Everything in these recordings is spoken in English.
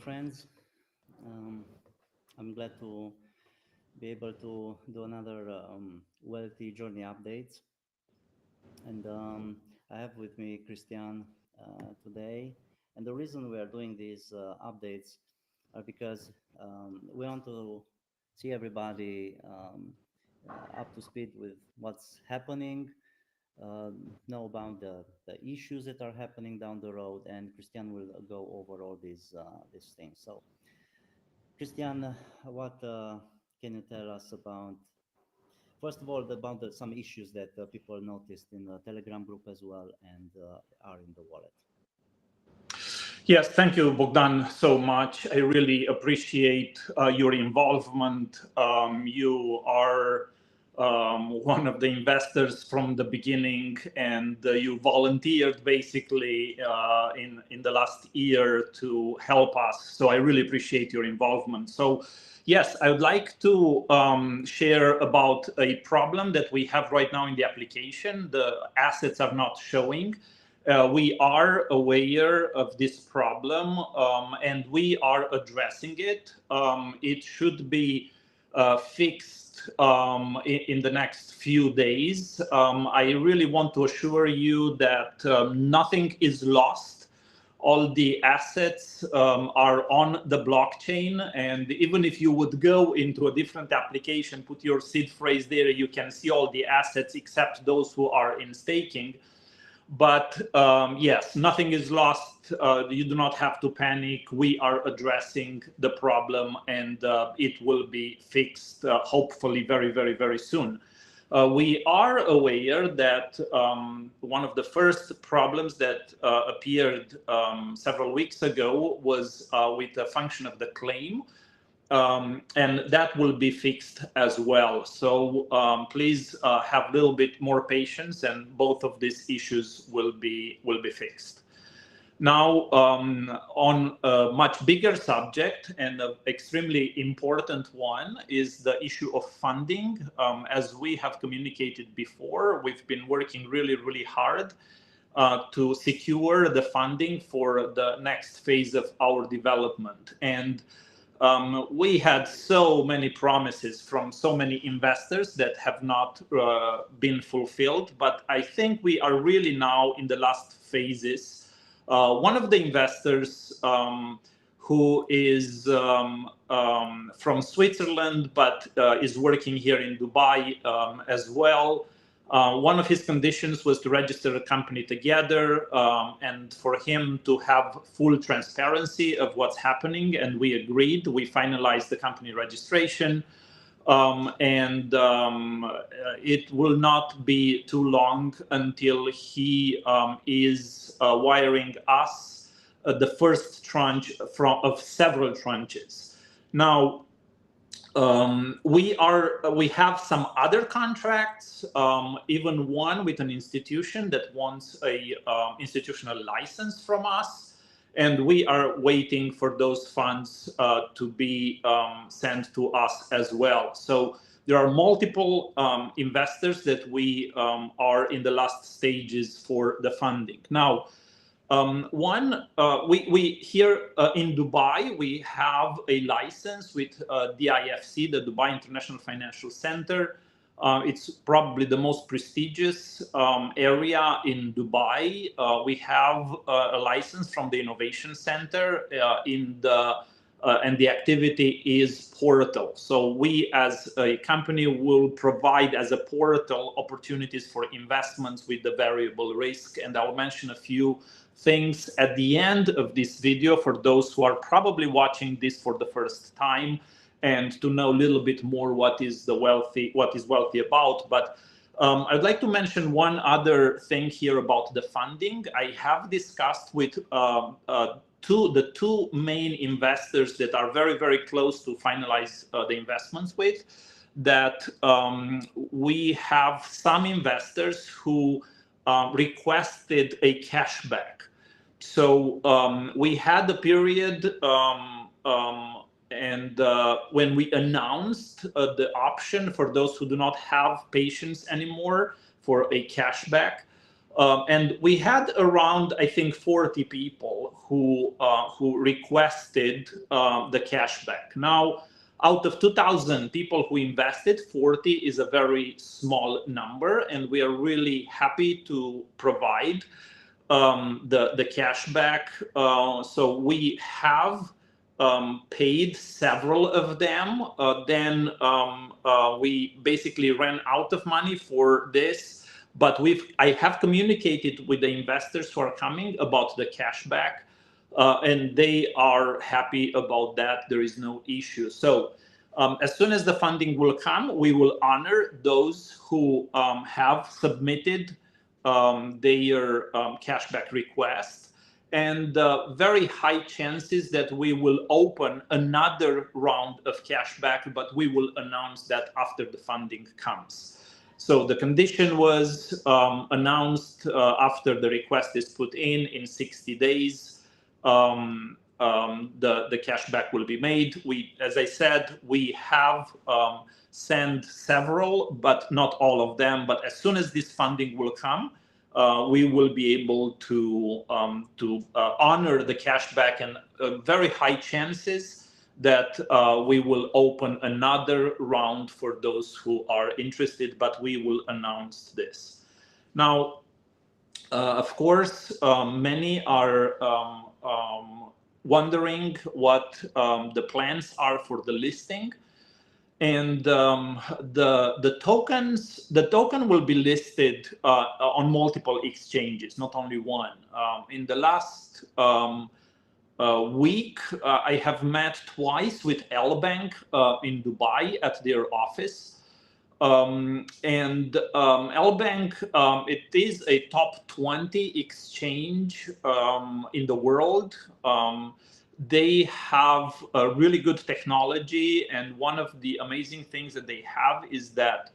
friends. Um, I'm glad to be able to do another Welthee journey updates. And I have with me Christian today. And the reason we are doing these updates are because we want to see everybody up to speed with what's happening, know about the issues that are happening down the road, and Christian will go over all these things. So Christian, what can you tell us about, first of all, about some issues that people noticed in the Telegram group as well and are in the wallet? Yes, thank you, Bogdan, so much. I really appreciate your involvement. You are one of the investors from the beginning, and you volunteered basically in the last year to help us. So I really appreciate your involvement. So yes, I would like to share about a problem that we have right now in the application. The assets are not showing. We are aware of this problem, and we are addressing it. It should be fixed in the next few days. I really want to assure you that nothing is lost. All the assets are on the blockchain, and even if you would go into a different application, put your seed phrase there, you can see all the assets except those who are in staking. But yes, nothing is lost. You do not have to panic. We are addressing the problem, and it will be fixed hopefully very, very, very soon. We are aware that one of the first problems that appeared several weeks ago was with the function of the claim. And that will be fixed as well. So please have a little bit more patience, and both of these issues will be fixed. Now, on a much bigger subject and an extremely important one is the issue of funding. As we have communicated before, we've been working really, really hard to secure the funding for the next phase of our development. And we had so many promises from so many investors that have not been fulfilled, but I think we are really now in the last phases. One of the investors who is from Switzerland but is working here in Dubai as well. One of his conditions was to register a company together and for him to have full transparency of what's happening. And we agreed. We finalized the company registration. It will not be too long until he is wiring us the first tranche of several tranches. Now, we have some other contracts, even one with an institution that wants a institutional license from us, and we are waiting for those funds to be sent to us as well. So there are multiple investors that we are in the last stages for the funding. Now, we here in Dubai, we have a license with DIFC, the Dubai International Financial Center. It's probably the most prestigious area in Dubai. We have a license from the Innovation Center and the activity is portal. So we as a company will provide as a portal opportunities for investments with the variable risk. And I'll mention a few things at the end of this video for those who are probably watching this for the first time and to know a little bit more what is Welthee about. But I'd like to mention one other thing here about the funding. I have discussed with the two main investors that are very, very close to finalize the investments with, that we have some investors who requested a cashback. So we had the period when we announced the option for those who do not have patience anymore for a cashback, And we had around, I think, 40 people who requested the cashback. Now, out of 2,000 people who invested, 40 is a very small number, and we are really happy to provide the cashback. So we have paid several of them. Then we basically ran out of money for this. But I have communicated with the investors who are coming about the cashback, and they are happy about that. There is no issue. So as soon as the funding will come, we will honor those who have submitted their cashback request, and very high chances that we will open another round of cashback, but we will announce that after the funding comes. So the condition was announced after the request is put in 60 days. The cashback will be made. As I said, we have sent several, but not all of them. But as soon as this funding will come, we will be able to honor the cashback, and very high chances that we will open another round for those who are interested, but we will announce this. Now, of course, many are wondering what the plans are for the listing. And the token will be listed on multiple exchanges, not only one. In the last week, I have met twice with L Bank in Dubai at their office. L Bank, it is a top 20 exchange in the world. They have a really good technology, and one of the amazing things that they have is that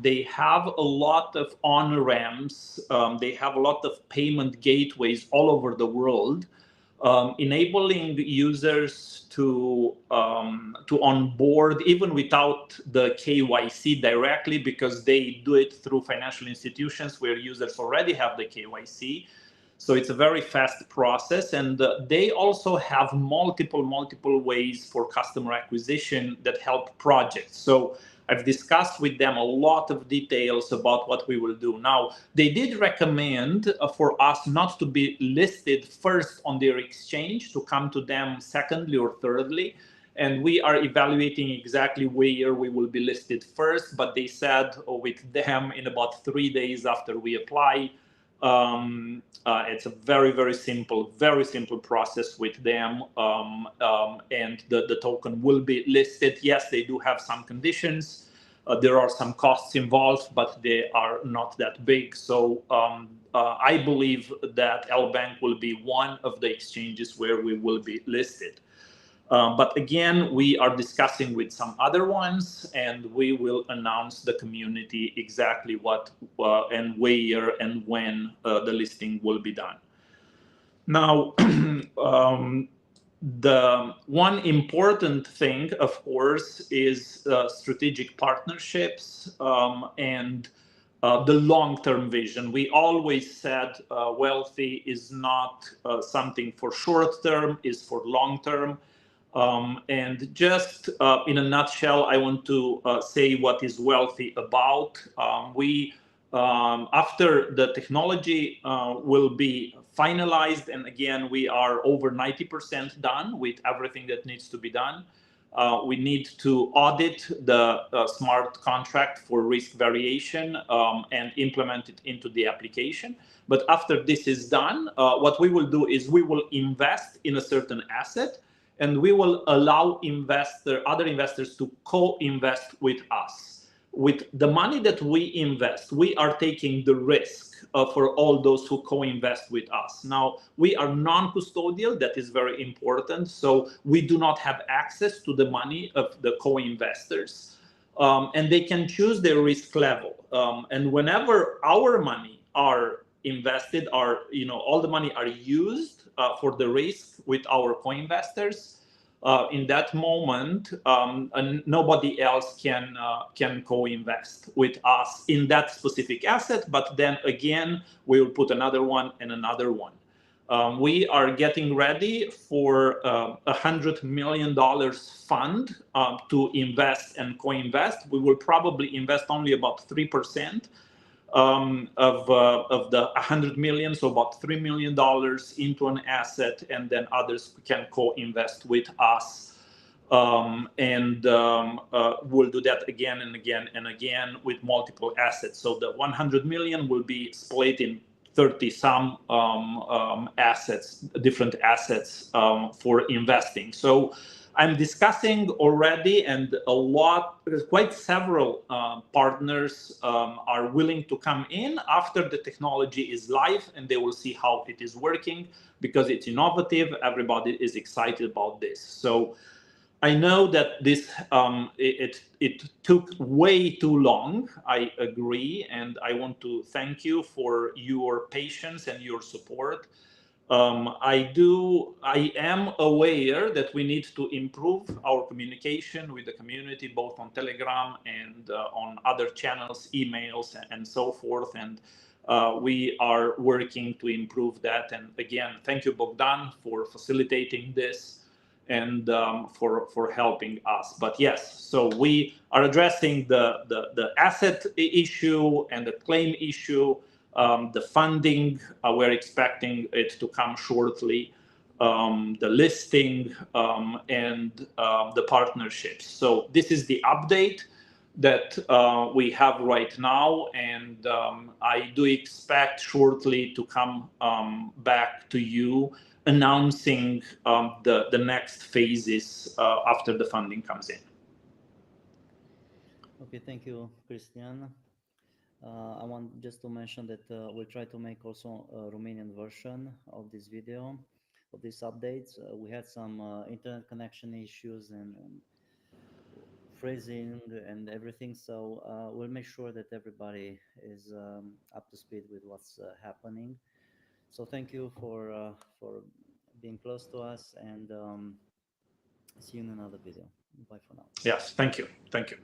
they have a lot of on-ramps. They have a lot of payment gateways all over the world, enabling users to onboard even without the KYC directly, because they do it through financial institutions where users already have the KYC. So it's a very fast process, and they also have multiple ways for customer acquisition that help projects. So I've discussed with them a lot of details about what we will do. Now, they did recommend for us not to be listed first on their exchange, to come to them secondly or thirdly. And we are evaluating exactly where we will be listed first. But they said with them in about 3 days after we apply. It's a very simple process with them, and the token will be listed. Yes, they do have some conditions. There are some costs involved, but they are not that big. So I believe that L Bank will be one of the exchanges where we will be listed. But again, we are discussing with some other ones, and we will announce the community exactly what and where and when the listing will be done. Now, the one important thing, of course, is strategic partnerships and the long-term vision. We always said Welthee is not something for short-term, is for long-term. And just in a nutshell, I want to say what is Welthee about. After the technology will be finalized, and again, we are over 90% done with everything that needs to be done. We need to audit the smart contract for risk variation and implement it into the application. But after this is done, what we will do is we will invest in a certain asset, and we will allow other investors to co-invest with us. With the money that we invest, we are taking the risk for all those who co-invest with us. Now, we are non-custodial, that is very important, so we do not have access to the money of the co-investors, and they can choose their risk level. And whenever our money are invested, all the money are used for the risk with our co-investors, in that moment, and nobody else can co-invest with us in that specific asset. But then again, we will put another one and another one. We are getting ready for $100 million fund to invest and co-invest. We will probably invest only about 3% of the 100 million, so about $3 million into an asset, and then others can co-invest with us. We'll do that again and again and again with multiple assets. So the 100 million will be split in 30 some assets, different assets for investing. So I'm discussing already, and quite several partners are willing to come in after the technology is live, and they will see how it is working because it's innovative. Everybody is excited about this. So I know that this it took way too long. I agree, and I want to thank you for your patience and your support. I am aware that we need to improve our communication with the community, both on Telegram and on other channels, emails, and so forth. And we are working to improve that. And again, thank you, Bogdan, for facilitating this and for helping us. But yes, so we are addressing the asset issue and the claim issue. The funding, we're expecting it to come shortly. The listing and the partnerships. So this is the update that we have right now, and I do expect shortly to come back to you announcing the next phases after the funding comes in. Okay, thank you, Christian. I want just to mention that we'll try to make also a Romanian version of this video, of these updates. We had some internet connection issues and phrasing and everything, so we'll make sure that everybody is up to speed with what's happening. So thank you for being close to us, and see you in another video. Bye for now. Yes, thank you. Thank you.